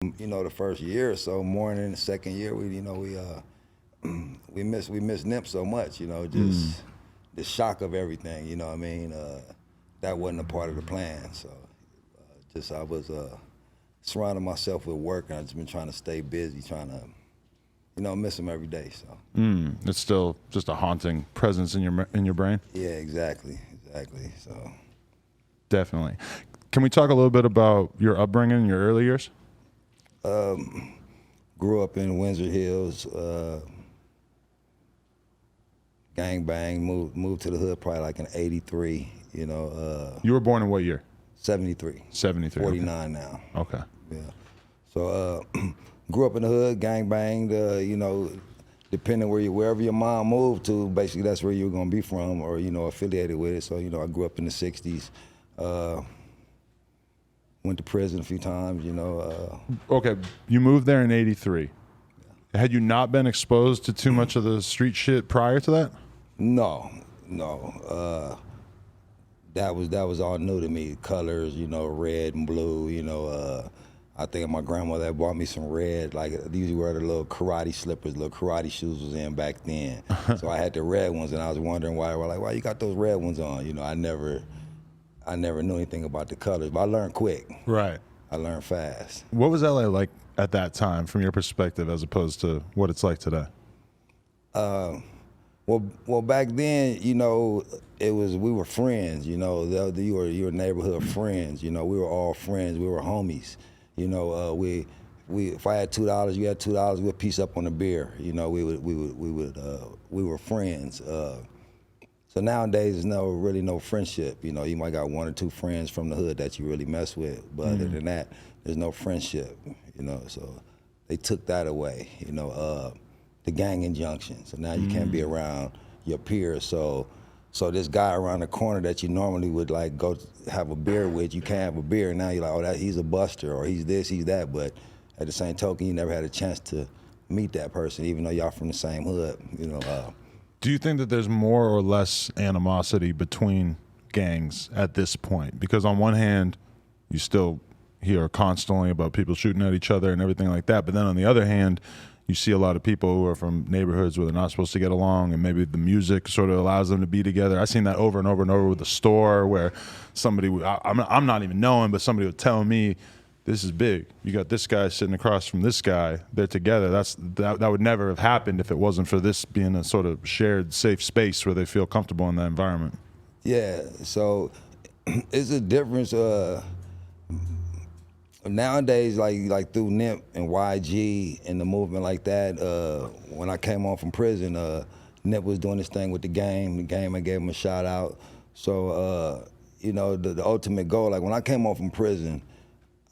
You know, the first year or so, more than the second year, we miss Nip so much. You know, just the shock of everything. You know what I mean? That wasn't a part of the plan. So, just I was surrounding myself with work, and I just been trying to stay busy, trying to, miss him every day. So. It's still just a haunting presence in your brain. Yeah, exactly. So. Definitely. Can we talk a little bit about your upbringing, your early years? Grew up in Windsor Hills, gang bang, moved to the hood probably like in '83, You were born in what year? 73. 73. 49 now. Okay. Yeah. So grew up in the hood, gang banged, depending wherever your mom moved to, basically that's where you were gonna be from or, affiliated with it. So, I grew up in the 60s. Went to prison a few times, Okay, you moved there in '83. Had you not been exposed to too much of the street shit prior to that? No. That was all new to me. Colors, red and blue. I think my grandmother had bought me some red. Like these were the little karate slippers, little karate shoes was in back then. So I had the red ones, and I was wondering why you got those red ones on? I never knew anything about the colors, but I learned quick. Right. I learned fast. What was LA like at that time, from your perspective, as opposed to what it's like today? Well, back then, we were friends. You were neighborhood friends. We were all friends. We were homies. We if I had $2, you had $2. We'd piece up on a beer. We were friends. So nowadays, there's really no friendship. You might got one or two friends from the hood that you really mess with, but other than that, there's no friendship. So they took that away. The gang injunction. So now you can't be around your peers. So this guy around the corner that you normally would like go have a beer with, you can't have a beer. Now you're like, he's a buster, or he's this, he's that. But at the same token, you never had a chance to meet that person, even though y'all from the same hood. Do you think that there's more or less animosity between gangs at this point? Because on one hand, you still hear constantly about people shooting at each other and everything like that. But then on the other hand, you see a lot of people who are from neighborhoods where they're not supposed to get along, and maybe the music sort of allows them to be together. I've seen that over and over and over with the store, where somebody, I'm not even knowing, but somebody would tell me, this is big. You got this guy sitting across from this guy. They're together. That would never have happened if it wasn't for this being a sort of shared, safe space where they feel comfortable in that environment. Yeah. So it's a difference. Nowadays, like through Nip and YG and the movement like that. When I came home from prison, Nip was doing this thing with the game. The game, I gave him a shout out. So the ultimate goal. Like when I came home from prison.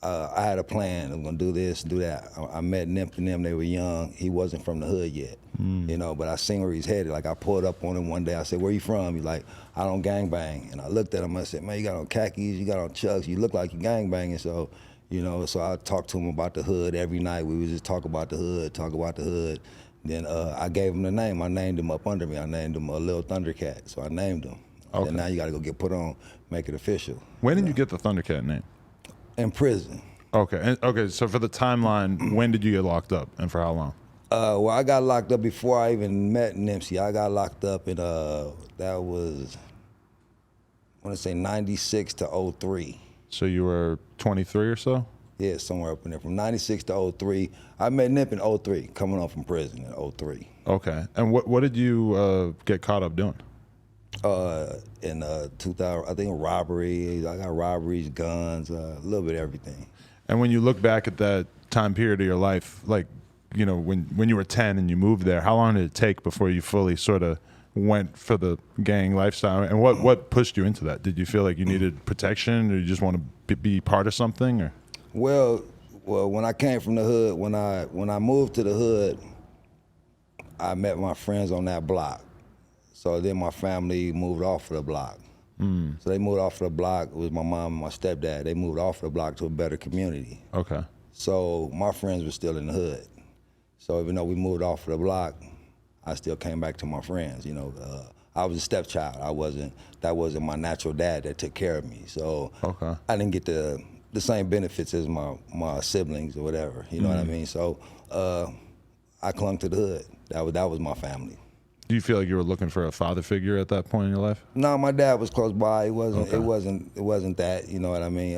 I had a plan. I'm gonna do this, do that. I met Nip and them. They were young. He wasn't from the hood yet, but I seen where he's headed. Like I pulled up on him one day. I said, "Where you from?" He's like, "I don't gang bang." And I looked at him. I said, "Man, you got on khakis. You got on chucks. You look like you gang banging." So, so I talked to him about the hood every night. We would just talk about the hood. Then I gave him the name. I named him up under me. I named him a Little Thundercat. So I named him. I said, now you got to go get put on, make it official. When did you get the Thundercat name? In prison. Okay. Okay. So for the timeline, when did you get locked up, and for how long? Well, I got locked up before I even met Nipsey. I got locked up in that was, I want to say 96 to 03. So you were 23 or so? Yeah, somewhere up in there. From 96 to 03. I met Nip in 03, coming off from prison in 03. Okay. And what did you get caught up doing? In 2000, I think robbery. I got robberies, guns, a little bit of everything. And when you look back at that time period of your life, like, when you were 10 and you moved there, how long did it take before you fully sort of went for the gang lifestyle? And what pushed you into that? Did you feel like you needed protection, or you just want to be part of something? Or? Well, when I came from the hood, when I moved to the hood, I met my friends on that block. So then my family moved off of the block. So they moved off of the block. It was my mom and my stepdad. They moved off of the block to a better community. Okay. So my friends were still in the hood. So even though we moved off of the block, I still came back to my friends. I was a stepchild. That wasn't my natural dad that took care of me. So okay. I didn't get to the same benefits as my siblings or whatever. You know what I mean? So I clung to the hood. That was my family. Do you feel like you were looking for a father figure at that point in your life? No, my dad was close by. It wasn't. Okay. It wasn't that. You know what I mean?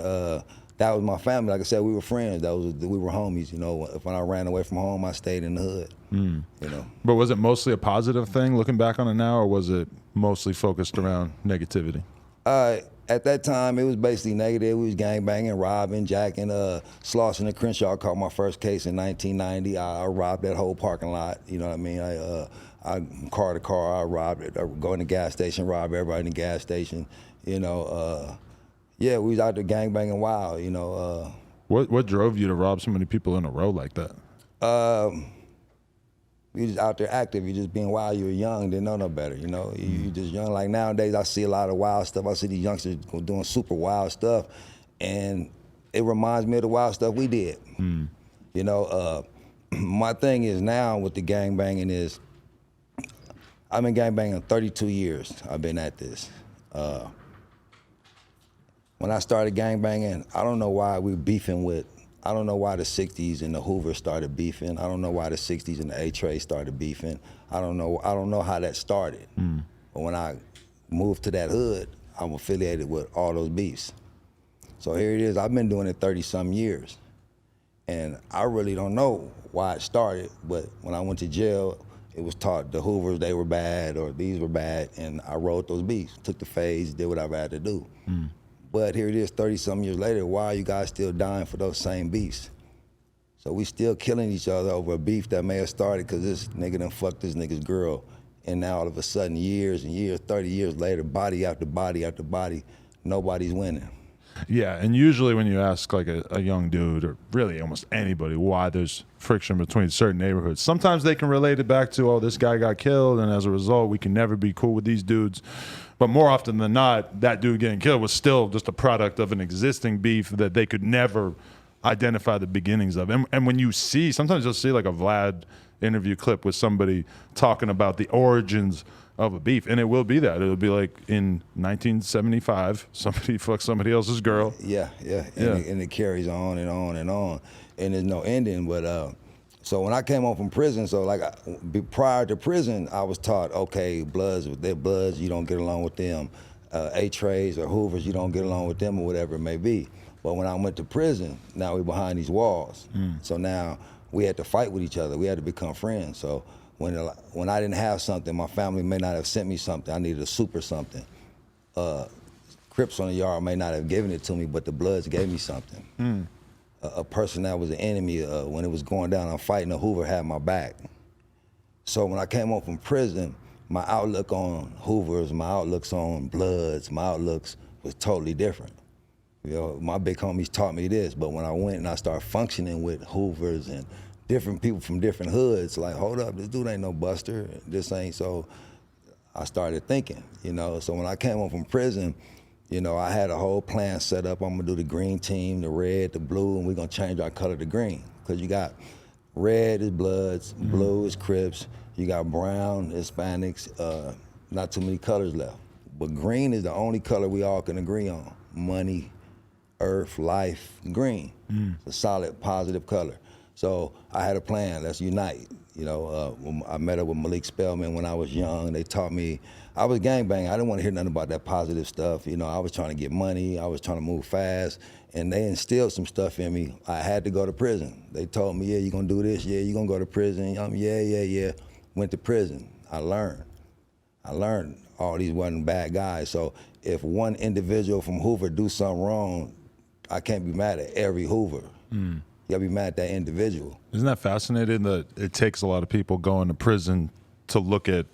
That was my family. Like I said, we were friends. We were homies. You know, if when I ran away from home, I stayed in the hood. You know. But was it mostly a positive thing looking back on it now, or was it mostly focused around negativity? At that time, it was basically negative. We was gangbanging, robbing, jacking. Slauson and Crenshaw caught my first case in 1990. I robbed that whole parking lot. You know what I mean? I car to car, I robbed it. I would go in the gas station, rob everybody in the gas station. You know, yeah, we was out there gangbanging wild. You know. What drove you to rob so many people in a row like that? You just out there active. You just being wild. You were young, didn't know no better. You know, you just young. Like nowadays, I see a lot of wild stuff. I see these youngsters doing super wild stuff, and it reminds me of the wild stuff we did. You know, my thing is now with the gangbanging is, I've been gangbanging 32 years. I've been at this. When I started gangbanging, I don't know why we beefing with. I don't know why the 60s and the Hoovers started beefing. I don't know why the 60s and the A-Trays started beefing. I don't know how that started. But when I moved to that hood, I'm affiliated with all those beefs. So here it is. I've been doing it 30-some years. And I really don't know why it started, but when I went to jail, it was taught the Hoovers, they were bad, or these were bad, and I rode those beefs, took the phase, did what I had to do. But here it is, 30-some years later, why are you guys still dying for those same beefs? So we still killing each other over a beef that may have started because this nigga done fucked this nigga's girl. And now all of a sudden, years and years, 30 years later, body after body after body, nobody's winning. Yeah, and usually when you ask like a young dude, or really almost anybody, why there's friction between certain neighborhoods, sometimes they can relate it back to, oh, this guy got killed, and as a result, we can never be cool with these dudes. But more often than not, that dude getting killed was still just a product of an existing beef that they could never identify the beginnings of. And when you see, sometimes you'll see like a Vlad interview clip with somebody talking about the origins of a beef, and it will be that. It'll be like in 1975, somebody fucked somebody else's girl. Yeah. And it carries on and on and on, and there's no ending. But so when I came home from prison, so like prior to prison, I was taught, okay, Bloods, they're Bloods, you don't get along with them. A-Trays or Hoovers, you don't get along with them or whatever it may be. But when I went to prison, now we're behind these walls. So now we had to fight with each other. We had to become friends. So when I didn't have something, my family may not have sent me something. I needed a super something. Crips on the yard may not have given it to me, but the Bloods gave me something. A person that was an enemy, when it was going down, I'm fighting, a Hoover had my back. So when I came home from prison, my outlook on Hoovers, my outlooks on Bloods, my outlooks was totally different. You know, my big homies taught me this, but when I went and I started functioning with Hoovers and different people from different hoods, like, hold up, this dude ain't no buster, this ain't, so I started thinking, you know. So when I came home from prison, you know, I had a whole plan set up. I'm gonna do the green team, the red, the blue, and we're gonna change our color to green. Cause you got red is Bloods, blue is Crips, you got brown, Hispanics, not too many colors left. But green is the only color we all can agree on. Money, earth, life, green. It's a solid, positive color. So I had a plan, let's unite. You know, I met up with Malik Spellman when I was young. They taught me, I was gangbanging. I didn't want to hear nothing about that positive stuff. You know, I was trying to get money. I was trying to move fast. And they instilled some stuff in me. I had to go to prison. They told me, yeah, you're going to do this. Yeah, you're going to go to prison. Yeah. Went to prison. I learned all these wasn't bad guys. So if one individual from Hoover do something wrong, I can't be mad at every Hoover. You gotta be mad at that individual. Isn't that fascinating that it takes a lot of people going to prison to look at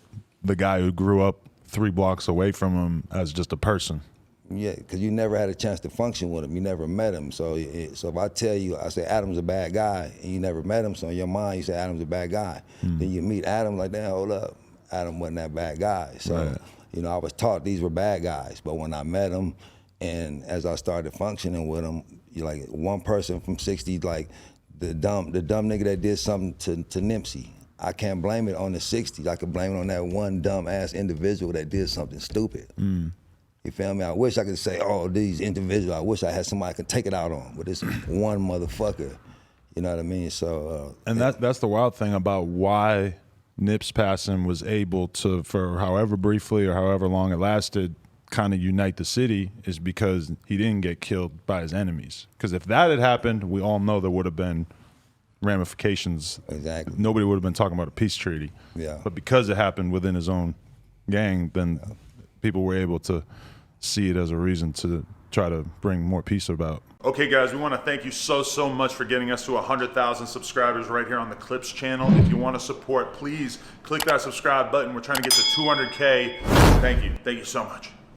the guy who grew up 3 blocks away from him as just a person? Yeah, because you never had a chance to function with him. You never met him. So if I tell you, I say Adam's a bad guy, and you never met him, so in your mind you say Adam's a bad guy. Then you meet Adam, like, damn, hold up, Adam wasn't that bad guy. So, right. You know, I was taught these were bad guys, but when I met them, and as I started functioning with them, you're like one person from 60, like the dumb nigga that did something to Nipsey. I can't blame it on the 60s. I can blame it on that one dumb ass individual that did something stupid. You You feel me? I wish I could say, oh, these individuals, I wish I had somebody I could take it out on, but it's one motherfucker. You know what I mean? So, and that's the wild thing about why Nip's passing was able to, for however briefly or however long it lasted, kind of unite the city, is because he didn't get killed by his enemies. Because if that had happened, we all know there would have been ramifications. Exactly. Nobody would have been talking about a peace treaty. Yeah. But because it happened within his own gang, then people were able to see it as a reason to try to bring more peace about. Okay, guys, we want to thank you so much for getting us to 100,000 subscribers right here on the Clips channel. If you want to support, please click that subscribe button. We're trying to get to 200K. Thank you so much.